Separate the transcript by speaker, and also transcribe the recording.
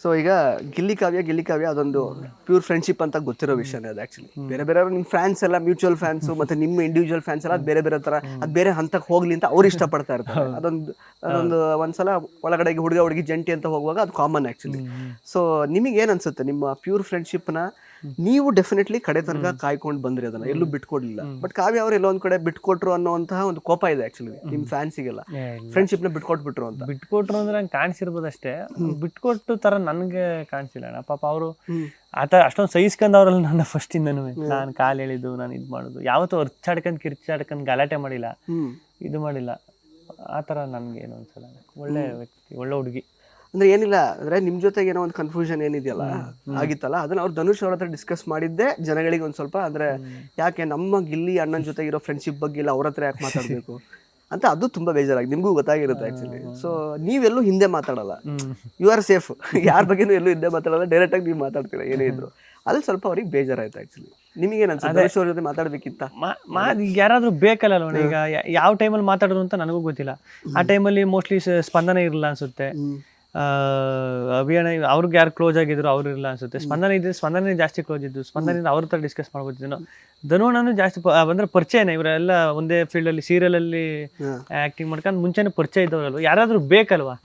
Speaker 1: So ಈಗ ಗಿಲ್ಲಿ ಕಾವ್ಯ ಅದೊಂದು pure friendship ಅಂತ ಗೊತ್ತಿರೋ ವಿಷಯನೇ ಅದು ಆಕ್ಚುಲಿ. ಬೇರೆ ಬೇರೆ ನಿಮ್ಮ ಫ್ಯಾನ್ಸ್ ಎಲ್ಲ ಮ್ಯೂಚುವಲ್ ಫ್ಯಾನ್ಸ್ ಮತ್ತೆ ನಿಮ್ಮ ಇಂಡಿವಿಜುವಲ್ ಫ್ಯಾನ್ಸ್ ಎಲ್ಲ ಬೇರೆ ಬೇರೆ ತರ ಅದು ಬೇರೆ ಹಂತಕ್ಕೆ ಹೋಗ್ಲಿ ಅಂತ ಅವ್ರು ಇಷ್ಟಪಡ್ತಾ ಇರ್ತಾರೆ. ಅದೊಂದು ಒಂದ್ಸಲ ಒಳಗಡೆಗೆ ಹುಡುಗಿ ಜಂಟಿ ಅಂತ ಹೋಗುವಾಗ ಅದು ಕಾಮನ್ ಆಕ್ಚುಲಿ. ಸೊ ನಿಮಗೆ ಏನ್ ಅನ್ಸುತ್ತೆ ನಿಮ್ಮ ಪ್ಯೂರ್ ಫ್ರೆಂಡ್ಶಿಪ್ ನ ನೀವು ಡೆಫಿನೆಟ್ಲಿ ಕಡೆ ತನಕ ಕಾಯ್ಕೊಂಡು ಬಂದ್ರಿ, ಅದನ್ನ ಎಲ್ಲೂ ಬಿಟ್ಕೊಡ್ಲಿಲ್ಲ. ಬಟ್ ಕಾವ್ಯ ಅವ್ರು ಎಲ್ಲೋ ಒಂದ್ ಕಡೆ ಬಿಟ್ಕೊಟ್ರು ಅನ್ನೋಂತಹ ಒಂದು ಕೋಪ ಇದೆ ಆಕ್ಚುಲಿ ನಿಮ್ ಫ್ಯಾನ್ಸಿಗೆಲ್ಲ, ಫ್ರೆಂಡ್ಶಿಪ್ ನ ಬಿಟ್ಕೊಟ್ಬಿಟ್ರು ಅಂತ.
Speaker 2: ಬಿಟ್ಕೊಟ್ರು ಅಂದ್ರೆ ನಂಗೆ ಕಾಣಿಸಿರ್ಬೋದು ಅಷ್ಟೇ, ಬಿಟ್ಕೊಟ್ಟು ತರ ನನ್ಗೆ ಕಾಣಿಸಿಲ್ಲ ಅಣ್ಣ. ಪಾಪ ಅವರು ಆತರ ಅಷ್ಟೊಂದು ಸಹಿಸ್ಕೊಂಡವ್ರಲ್ಲ ನನ್ನ ಫಸ್ಟ್ ಇಂದನು. ನಾನು ಕಾಲ್ ಹೇಳಿದ್ದು, ನಾನು ಇದ್ ಮಾಡುದು, ಯಾವತ್ತೂ ಅರ್ಚಾಡ್ಕೊಂಡ್ ಕಿರ್ಚಾಡ್ಕೊಂಡ್ ಗಲಾಟೆ ಮಾಡಿಲ್ಲ, ಇದು ಮಾಡಿಲ್ಲ. ಆತರ ನನ್ಗೆ ಏನು ಅನ್ಸಲ್ಲ. ಒಳ್ಳೆ ವ್ಯಕ್ತಿ, ಒಳ್ಳೆ ಹುಡುಗಿ.
Speaker 1: ಅಂದ್ರೆ ಏನಿಲ್ಲ ಅಂದ್ರೆ ನಿಮ್ ಜೊತೆಗೆ ಏನೋ ಒಂದು ಕನ್ಫ್ಯೂಷನ್ ಏನಿದೆಯಲ್ಲ ಆಗಿತ್ತಲ್ಲ, ಅದನ್ನ ಅವ್ರು ಧನುಷ್ ಅವ್ರ ಹತ್ರ ಡಿಸ್ಕಸ್ ಮಾಡಿದ್ದೆ ಜನಗಳಿಗೆ ಒಂದ್ ಸ್ವಲ್ಪ. ಅಂದ್ರೆ ಯಾಕೆ ನಮ್ಮ ಗಿಲ್ಲಿ ಅಣ್ಣನ ಜೊತೆ ಇರೋ ಫ್ರೆಂಡ್ಶಿಪ್ ಬಗ್ಗೆ ಇಲ್ಲ ಅವ್ರ ಹತ್ರ ಯಾಕೆ ಮಾತಾಡ್ಬೇಕು ಅಂತ, ಅದು ತುಂಬಾ ಬೇಜಾರಾಗಿ ನಿಮ್ಗೂ ಗೊತ್ತಾಗಿರುತ್ತೆ ಆಕ್ಚುಲಿ. ಸೊ ನೀವೆಲ್ಲೂ ಹಿಂದೆ ಮಾತಾಡಲ್ಲ, ಯು ಆರ್ ಸೇಫ್. ಯಾರ ಬಗ್ಗೆನೂ ಎಲ್ಲೂ ಹಿಂದೆ ಮಾತಾಡಲ್ಲ, ಡೈರೆಕ್ಟ್ ಆಗಿ ನೀವು ಮಾತಾಡ್ತೀರಾ ಏನೇ ಇದ್ರು. ಅಲ್ಲಿ ಸ್ವಲ್ಪ ಅವ್ರಿಗೆ ಬೇಜಾರಾಯ್ತು ಆಕ್ಚುಲಿ. ನಿಮಗೇನು ಅನ್ಸುತ್ತೆ ಧನುಷ್ ಅವ್ರ ಜೊತೆ ಮಾತಾಡ್ಬೇಕಿತ್ತ?
Speaker 2: ಯಾರಾದ್ರೂ ಬೇಕಲ್ಲ ನೋಡಿ. ಈಗ ಯಾವ ಟೈಮಲ್ಲಿ ಮಾತಾಡೋದು ಅಂತ ನನಗೂ ಗೊತ್ತಿಲ್ಲ. ಆ ಟೈಮಲ್ಲಿ ಮೋಸ್ಟ್ಲಿ ಸ್ಪಂದನ ಇರಲ್ಲ ಅನ್ಸುತ್ತೆ, ಅಭಿಯಾನ ಅವ್ರಿಗೆ ಯಾರು ಕ್ಲೋಸ್ ಆಗಿದ್ರು ಅವ್ರು ಇರಲ್ಲ ಅನ್ಸುತ್ತೆ. ಸ್ಪಂದನ ಇದ್ರೆ ಸ್ಪಂದನೇ ಜಾಸ್ತಿ ಕ್ಲೋಸ್ ಇದ್ದು, ಸ್ಪಂದನಿಂದ ಅವ್ರ ಹತ್ರ ಡಿಸ್ಕಸ್ ಮಾಡ್ಬೋದಿದ್ದು. ಧನುವಣ್ಣನು ಜಾಸ್ತಿ ಅಂದ್ರೆ ಪರಿಚಯನೇ, ಇವರೆಲ್ಲ ಒಂದೇ ಫೀಲ್ಡ್ ಅಲ್ಲಿ ಸೀರಿಯಲ್ ಅಲ್ಲಿ ಆಕ್ಟಿಂಗ್ ಮಾಡ್ಕೊಂಡು ಮುಂಚೆನೆ ಪರಿಚಯ ಇದ್ದವ್ರಲ್ವ, ಯಾರಾದ್ರೂ ಬೇಕಲ್ವಾ.